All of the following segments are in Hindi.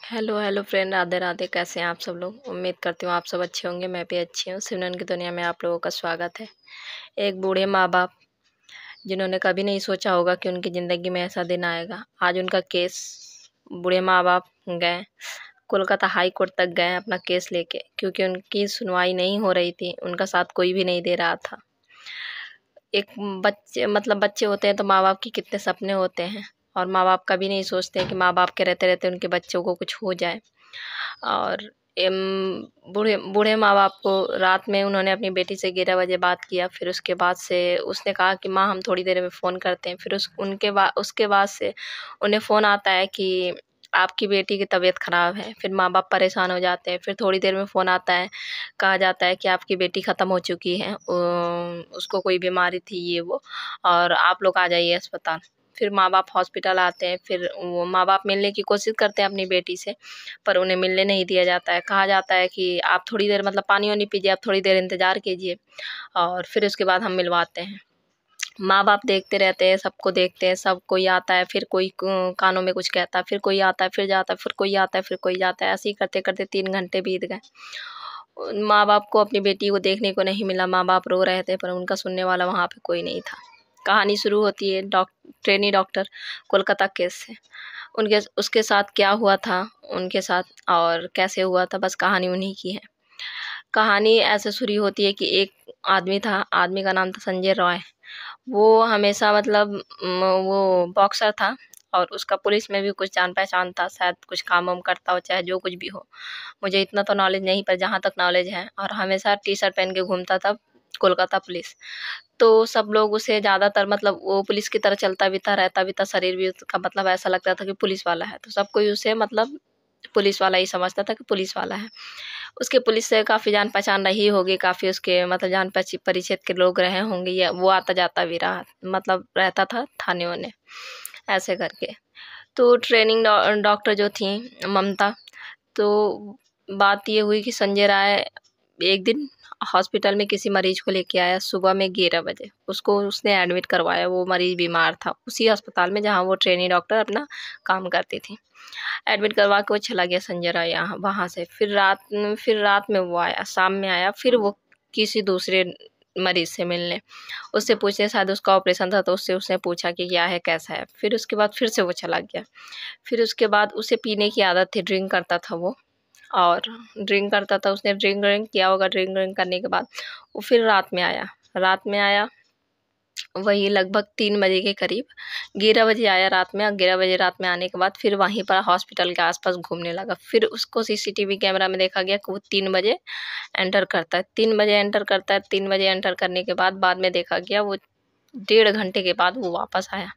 Hello hello friend, Radhe Radhe. कैसे हैं आप सब लोग? उम्मीद करती हूँ आप सब अच्छे होंगे। मैं भी अच्छी हूँ। सिमरन की दुनिया में आप लोगों का स्वागत है। एक बूढ़े माँ बाप जिन्होंने कभी नहीं सोचा होगा कि उनकी ज़िंदगी में ऐसा दिन आएगा। आज उनका केस, बूढ़े माँ बाप गए कोलकाता हाई कोर्ट तक गए अपना केस लेके, क्योंकि उनकी सुनवाई नहीं हो रही थी। उनका साथ कोई भी नहीं दे रहा था। एक बच्चे होते हैं तो माँ बाप के कितने सपने होते हैं, और माँ बाप कभी नहीं सोचते हैं कि माँ बाप के रहते रहते उनके बच्चों को कुछ हो जाए। और बूढ़े बूढ़े माँ बाप को रात में उन्होंने अपनी बेटी से 11 बजे बात किया। फिर उसके बाद से उसने कहा कि माँ हम थोड़ी देर में फ़ोन करते हैं। फिर उसके बाद से उन्हें फ़ोन आता है कि आपकी बेटी की तबीयत ख़राब है। फिर माँ बाप परेशान हो जाते हैं। फिर थोड़ी देर में फ़ोन आता है, कहा जाता है कि आपकी बेटी ख़त्म हो चुकी है, उसको कोई बीमारी थी ये वो, और आप लोग आ जाइए अस्पताल। फिर माँ बाप हॉस्पिटल आते हैं। फिर वो माँ बाप मिलने की कोशिश करते हैं अपनी बेटी से, पर उन्हें मिलने नहीं दिया जाता है। कहा जाता है कि आप थोड़ी देर पानी वानी पीजिए, आप थोड़ी देर इंतज़ार कीजिए और फिर उसके बाद हम मिलवाते हैं। माँ बाप देखते रहते हैं, सबको देखते हैं, सब कोई आता है, फिर कोई कानों में कुछ कहता है, फिर कोई आता है, फिर जाता है, फिर कोई आता है, फिर कोई जाता है। ऐसे ही करते करते 3 घंटे बीत गए। माँ बाप को अपनी बेटी को देखने को नहीं मिला। माँ बाप रो रहे थे, पर उनका सुनने वाला वहाँ पे कोई नहीं था। कहानी शुरू होती है ट्रेनी डॉक्टर कोलकाता केस से। उनके उसके साथ क्या हुआ था उनके साथ, और कैसे हुआ था, बस कहानी उन्हीं की है। कहानी ऐसे शुरू होती है कि एक आदमी था, आदमी का नाम था संजय रॉय। वो हमेशा वो बॉक्सर था, और उसका पुलिस में भी कुछ जान पहचान था। शायद कुछ काम वाम करता हो, चाहे जो कुछ भी हो, मुझे इतना तो नॉलेज नहीं, पर जहाँ तक नॉलेज है। और हमेशा टी शर्ट पहन के घूमता था कोलकाता पुलिस। तो सब लोग उसे ज़्यादातर वो पुलिस की तरह चलता भी था, रहता भी था, शरीर भी उसका ऐसा लगता था कि पुलिस वाला है। तो सब कोई उसे पुलिस वाला ही समझता था कि पुलिस वाला है। उसके पुलिस से काफ़ी जान पहचान रही होगी, काफ़ी उसके जान परिचित के लोग रहे होंगे, या वो आता जाता भी रहा, रहता था थाने वाने, ऐसे करके। तो ट्रेनिंग डॉक्टर जो थी ममता, तो बात ये हुई कि संजय राय एक दिन हॉस्पिटल में किसी मरीज को लेके आया सुबह में 11 बजे। उसको उसने एडमिट करवाया। वो मरीज बीमार था उसी अस्पताल में जहाँ वो ट्रेनी डॉक्टर अपना काम करती थी। एडमिट करवा के वो चला गया संजय राय यहाँ वहाँ से। फिर रात में वो आया, शाम में आया। फिर वो किसी दूसरे मरीज से मिलने, उससे पूछने, शायद उसका ऑपरेशन था तो उससे उसने पूछा कि क्या है, कैसा है। फिर उसके बाद फिर से वो चला गया। फिर उसके बाद उसे पीने की आदत थी, ड्रिंक करता था वो, और ड्रिंक करता था। उसने ड्रिंक ड्रिंक किया होगा। ड्रिंक ड्रिंक करने के बाद वो फिर रात में आया वही लगभग 3 बजे के करीब। 11 बजे आया रात में, और 11 बजे रात में आने के बाद फिर वहीं पर हॉस्पिटल के आसपास घूमने लगा। फिर उसको सीसीटीवी कैमरा में देखा गया कि वो 3 बजे एंटर करता है। 3 बजे एंटर करता है। 3 बजे एंटर करने के बाद में देखा गया वो 1.5 घंटे के बाद वो वापस आया।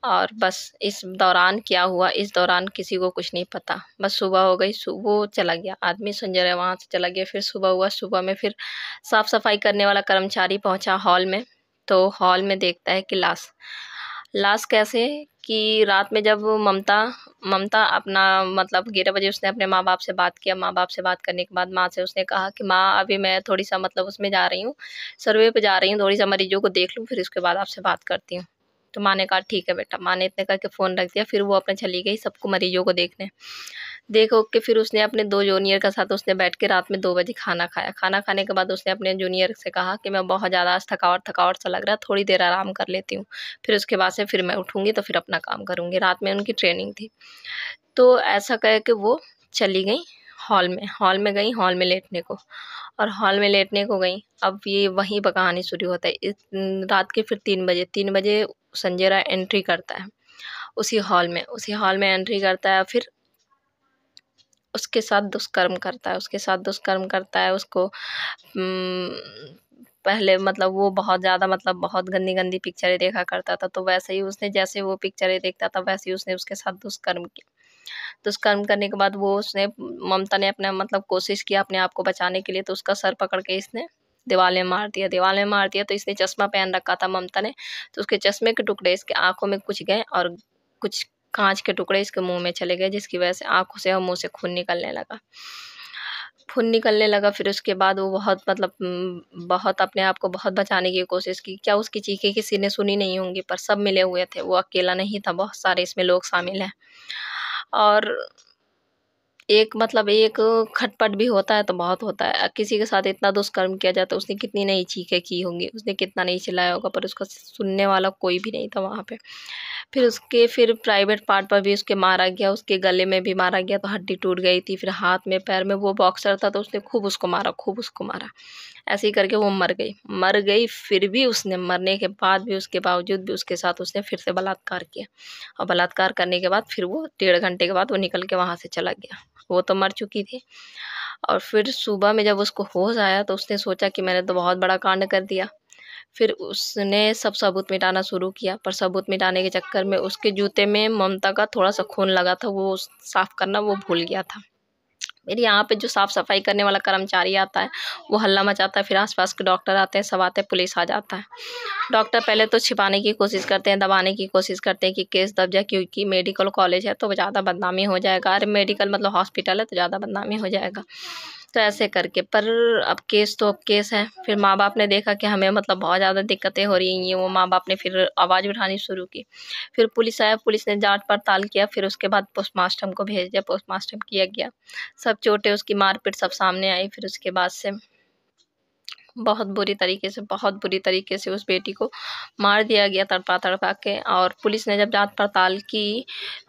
और बस इस दौरान क्या हुआ, इस दौरान किसी को कुछ नहीं पता। बस सुबह हो गई, वो चला गया आदमी, संजय राय वहाँ से चला गया। फिर सुबह हुआ, सुबह में फिर साफ सफाई करने वाला कर्मचारी पहुंचा हॉल में। तो हॉल में देखता है कि लाश। लाश कैसे, कि रात में जब ममता ममता अपना 11 बजे उसने अपने माँ बाप से बात किया। माँ बाप से बात करने के बाद माँ से उसने कहा कि माँ अभी मैं थोड़ी सा उसमें जा रही हूँ, सर्वे पे जा रही हूँ, थोड़ी सा मरीजों को देख लूँ, फिर उसके बाद आपसे बात करती हूँ। तो माँ ने कहा ठीक है बेटा। माँ ने इतने करके फ़ोन रख दिया। फिर वो अपने चली गई सबको मरीजों को देखने। देख ओख के फिर उसने अपने 2 जूनियर के साथ उसने बैठ के रात में 2 बजे खाना खाया। खाना खाने के बाद उसने अपने जूनियर से कहा कि मैं बहुत ज़्यादा आज थकावट सा लग रहा है, थोड़ी देर आराम कर लेती हूँ। फिर उसके बाद से फिर मैं उठूँगी तो फिर अपना काम करूँगी। रात में उनकी ट्रेनिंग थी। तो ऐसा कह के वो चली गई हॉल में गई, हॉल में लेटने को, और हॉल में लेटने को गई। अब ये वहीं पर कहानी शुरू होता है। रात के फिर 3 बजे संजय राय एंट्री करता है उसी हॉल में एंट्री करता है। फिर उसके साथ दुष्कर्म करता है उसको। पहले वो बहुत ज़्यादा बहुत गंदी पिक्चरें देखा करता था, तो वैसे ही उसने, जैसे वो पिक्चरें देखता था वैसे ही उसने उसके साथ दुष्कर्म किया। दुष्कर्म करने के बाद वो उसने ममता ने अपना कोशिश किया अपने आप को बचाने के लिए, तो उसका सर पकड़ के इसने दीवार में मार दिया। तो इसने चश्मा पहन रखा था ममता ने, तो उसके चश्मे के टुकड़े इसके आँखों में कुछ गए, और कुछ काँच के टुकड़े इसके मुँह में चले गए, जिसकी वजह से आँखों से और मुँह से खून निकलने लगा। फिर उसके बाद वो बहुत अपने आप को बहुत बचाने की कोशिश की। क्या उसकी चीखें किसी ने सुनी नहीं होंगी, पर सब मिले हुए थे। वो अकेला नहीं था, बहुत सारे इसमें लोग शामिल हैं। और एक मतलब एक खटपट भी होता है तो बहुत होता है। किसी के साथ इतना दुष्कर्म किया जाए तो उसने कितनी नहीं चीखें की होंगी, उसने कितना नहीं चिल्लाया होगा, पर उसका सुनने वाला कोई भी नहीं था वहाँ पे। फिर प्राइवेट पार्ट पर भी उसके मारा गया, उसके गले में भी मारा गया तो हड्डी टूट गई थी, फिर हाथ में, पैर में। वो बॉक्सर था तो उसने खूब उसको मारा, खूब उसको मारा। ऐसे ही करके वो मर गई। मर गई, फिर भी उसने मरने के बाद भी, उसके बावजूद भी उसके साथ उसने फिर से बलात्कार किया। और बलात्कार करने के बाद फिर वो 1.5 घंटे के बाद वो निकल के वहाँ से चला गया। वो तो मर चुकी थी। और फिर सुबह में जब उसको होश आया तो उसने सोचा कि मैंने तो बहुत बड़ा कांड कर दिया। फिर उसने सब सबूत मिटाना शुरू किया, पर सबूत मिटाने के चक्कर में उसके जूते में ममता का थोड़ा-सा खून लगा था, वो साफ़ करना वो भूल गया था। मेरे यहाँ पे जो साफ़-सफ़ाई करने वाला कर्मचारी आता है, वो हल्ला मचाता है, फिर आस-पास के डॉक्टर आते हैं, सब आते हैं, पुलिस आ जाता है। डॉक्टर पहले तो छिपाने की कोशिश करते हैं, दबाने की कोशिश करते हैं कि केस दब जाए, क्योंकि मेडिकल कॉलेज है तो ज़्यादा बदनामी हो जाएगा। अरे मेडिकल मतलब हॉस्पिटल है तो ज़्यादा बदनामी हो जाएगा। तो ऐसे करके, पर अब केस तो अब केस है। फिर माँ-बाप ने देखा कि हमें मतलब बहुत ज़्यादा दिक्कतें हो रही हैं, ये वो। माँ-बाप ने फिर आवाज़ उठानी शुरू की। फिर पुलिस आया, पुलिस ने जाँच-पड़ताल किया, फिर उसके बाद पोस्टमार्टम को भेज दिया, पोस्टमार्टम किया गया। सब चोटें, उसकी मारपीट सब सामने आई। फिर उसके बाद से बहुत बुरी तरीके से उस बेटी को मार दिया गया तड़पा-तड़पा के। और पुलिस ने जब जाँच-पड़ताल की,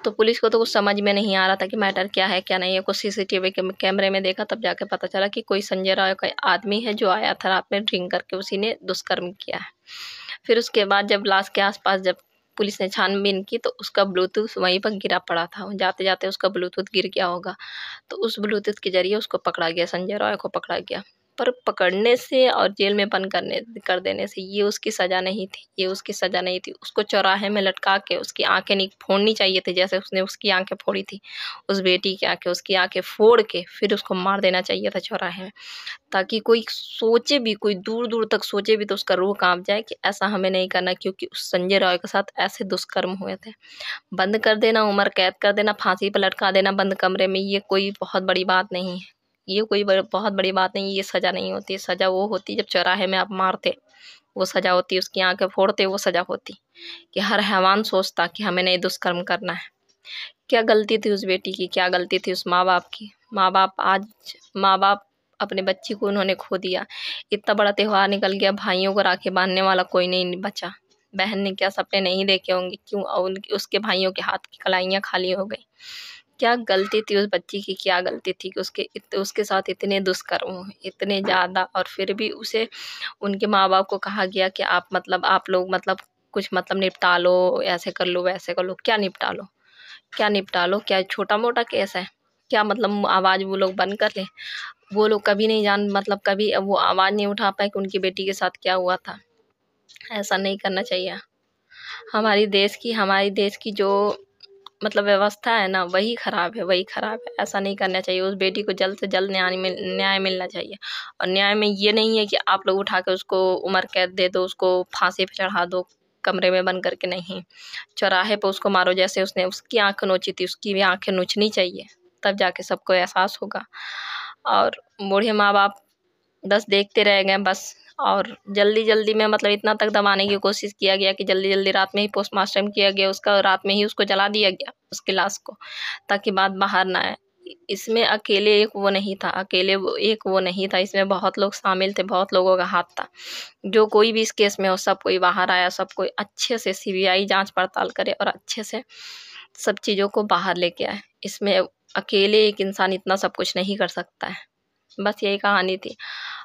तो पुलिस को तो कुछ समझ में नहीं आ रहा था कि मैटर क्या है, क्या नहीं है। कुछ सीसीटीवी कैमरे में देखा, तब जाके पता चला कि कोई संजय राय का आदमी है जो आया था रात में ड्रिंक करके, उसी ने दुष्कर्म किया है। फिर उसके बाद जब लाश के आस-पास जब पुलिस ने छानबीन की, तो उसका ब्लूटूथ वहीं पर गिरा पड़ा था। जाते-जाते उसका ब्लूटूथ गिर गया होगा, तो उस ब्लूटूथ के ज़रिए उसको पकड़ा गया, संजय रॉय को पकड़ा गया। पर पकड़ने से और जेल में बंद कर देने से ये उसकी सज़ा नहीं थी, ये उसकी सज़ा नहीं थी। उसको चौराहे में लटका के उसकी आँखें फोड़नी चाहिए थी, जैसे उसने उसकी आँखें फोड़ी थी, उस बेटी की आँखें, उसकी आँखें फोड़ के फिर उसको मार देना चाहिए था चौराहे में। ताकि कोई सोचे भी, कोई दूर-दूर तक सोचे भी तो उसका रूह काँप जाए कि ऐसा हमें नहीं करना, क्योंकि उस संजय रॉय के साथ ऐसे दुष्कर्म हुए थे। बंद कर देना, उम्र कैद कर देना, फांसी पे लटका देना बंद कमरे में, ये कोई बहुत बड़ी बात नहीं है। ये कोई बहुत बड़ी बात नहीं है, ये सज़ा नहीं होती है। सज़ा वो होती है जब चौराहे में आप मारते, वो सज़ा होती है। उसकी आँखें फोड़ते, वो सज़ा होती। कि हर हैवान सोचता कि हमें नहीं दुष्कर्म करना है। क्या गलती थी उस बेटी की, क्या गलती थी उस माँ-बाप की। माँ-बाप अपने बच्ची को उन्होंने खो दिया। इतना बड़ा त्योहार निकल गया, भाइयों को राखी बाँधने वाला कोई नहीं बचा। बहन ने क्या सपने नहीं देखे होंगे, क्यों उसके भाइयों के हाथ की कलाइयाँ खाली हो गई। क्या गलती थी उस बच्ची की, क्या गलती थी कि उसके साथ इतने दुष्कर्म हुए, इतने ज़्यादा। और फिर भी उसे, उनके माँ-बाप को कहा गया कि आप लोग मतलब कुछ मतलब निपटा लो, ऐसे कर लो, वैसे कर लो। क्या निपटा लो? क्या निपटा लो? क्या छोटा-मोटा केस है? क्या मतलब आवाज़ वो लोग बंद कर लें? वो लोग कभी नहीं मतलब कभी वो आवाज़ नहीं उठा पाए कि उनकी बेटी के साथ क्या हुआ था। ऐसा नहीं करना चाहिए। हमारी देश की जो मतलब व्यवस्था है ना, वही ख़राब है, वही ख़राब है। ऐसा नहीं करना चाहिए। उस बेटी को जल्द से जल्द न्याय मिलना चाहिए। और न्याय में ये नहीं है कि आप लोग उठा के उसको उम्र कैद दे दो, उसको फांसी पे चढ़ा दो, कमरे में बंद करके नहीं। चौराहे पे उसको मारो, जैसे उसने उसकी आँख नोची थी, उसकी भी आँखें नोचनी चाहिए, तब जाके सबको एहसास होगा। और बूढ़े माँ-बाप बस देखते रह गए बस। और जल्दी-जल्दी में मतलब इतना तक दबाने की कोशिश किया गया कि जल्दी-जल्दी रात में ही पोस्टमार्टम किया गया उसका, और रात में ही उसको जला दिया गया, उसकी लाश को, ताकि बात बाहर ना आए। इसमें अकेले एक वो नहीं था, इसमें बहुत लोग शामिल थे, बहुत लोगों का हाथ था। जो कोई भी इस केस में हो, सब कोई बाहर आया, सब कोई अच्छे से सीबीआई जाँच-पड़ताल करे और अच्छे से सब चीज़ों को बाहर लेके आए। इसमें अकेले एक इंसान इतना सब कुछ नहीं कर सकता है। बस यही कहानी थी।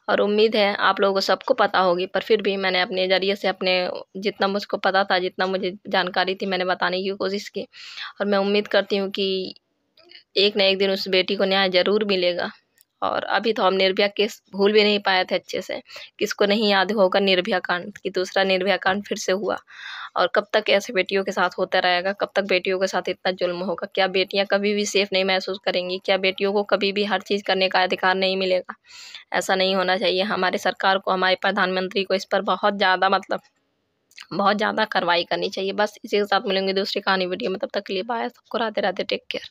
और उम्मीद है आप लोगों को सबको पता होगी, पर फिर भी मैंने अपने ज़रिए से अपने जितना मुझको पता था, जितना मुझे जानकारी थी, मैंने बताने की कोशिश की। और मैं उम्मीद करती हूँ कि एक न एक दिन उस बेटी को न्याय ज़रूर मिलेगा। और अभी तो हम निर्भया केस भूल भी नहीं पाए थे अच्छे से। किसको नहीं याद होगा निर्भया कांड, कि दूसरा निर्भया कांड फिर से हुआ। और कब तक ऐसे बेटियों के साथ होता रहेगा, कब तक बेटियों के साथ इतना जुल्म होगा? क्या बेटियाँ कभी भी सेफ़ नहीं महसूस करेंगी? क्या बेटियों को कभी भी हर चीज़ करने का अधिकार नहीं मिलेगा? ऐसा नहीं होना चाहिए। हमारी सरकार को, हमारे प्रधानमंत्री को इस पर बहुत ज़्यादा कार्रवाई करनी चाहिए। बस इसी के साथ मिलेंगे दूसरी कहानी वीडियो में, तब तक के लिए बाय। सबको राधे-राधे, टेक केयर।